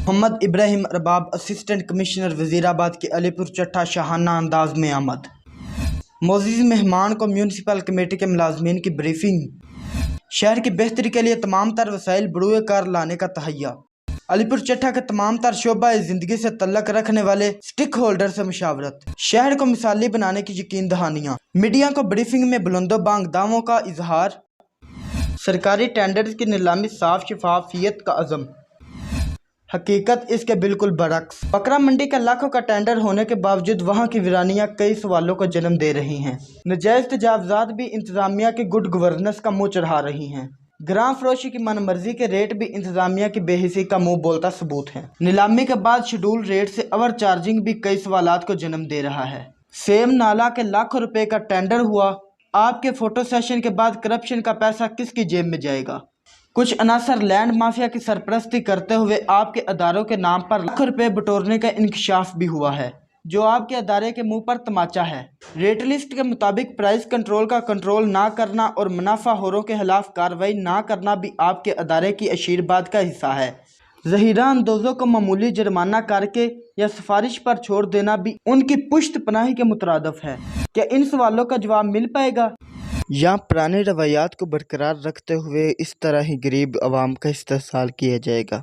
محمد ابراہیم ارباب assistant commissioner Wazirabad کے علی پور چٹھا شاہانہ انداز میں آمد۔ معزز مہمان کو میونسپل کمیٹی کے ملازمین کی بریفنگ۔ شہر کی بہتری کے لیے تمام تر وسائل بروئے کار لانے کا تہیہ۔ علی پور چٹھا کے تمام تر شعبہ زندگی سے تعلق رکھنے والے سٹیک ہولڈر سے مشاورت۔ شہر کو مثالی بنانے کی یقین دہانیاں۔ میڈیا کو بریفنگ میں بلند و بانگ دعووں کا اظہار۔ سرکاری ٹینڈرز کی نیلامی صاف شفافیت کا عزم، حقیقت اس کے بالکل برعکس۔ بکرا منڈی کا لاکھوں کا ٹینڈر ہونے کے باوجود وہاں کی ویرانیاں کئی سوالوں کو جنم دے رہی ہیں۔ ناجائز تجاوزات بھی انتظامیہ کی گڈ گورننس کا منہ چڑھا رہی ہیں۔ گراں فروشی کی من مرضی کے ریٹ بھی انتظامیہ کی بے حسی کا منہ بولتا ثبوت ہیں۔ نیلامی کے بعد شیڈول ریٹ سے اوور چارجنگ بھی کئی سوالات کو جنم دے رہا ہے۔ سیم نالہ کے لاکھوں روپے کا ٹینڈر ہوا، آپ کے فوٹو سیشن کے بعد کرپشن کا پیسہ کس کی جیب میں جائے گا؟ کچھ عناصر لینڈ مافیا کی سرپرستی کرتے ہوئے آپ کے اداروں کے نام پر لاکھوں روپے بٹورنے کا انکشاف بھی ہوا ہے، جو آپ کے ادارے کے منہ پر تماچا ہے۔ ریٹ لسٹ کے مطابق پرائس کنٹرول کا کنٹرول نہ کرنا اور منافع خوروں کے خلاف کارروائی نہ کرنا بھی آپ کے ادارے کی اشیرباد کا حصہ ہے۔ ذخیرہ اندوزوں کو معمولی جرمانہ کر کے یا سفارش پر چھوڑ دینا بھی ان کی پشت پناہی کے مترادف ہے۔ کیا ان سوالوں کا جواب مل پائے گا؟ یا پرانی روایات کو برقرار رکھتے ہوئے اس طرح ہی غریب عوام کا استحصال کیا جائے گا؟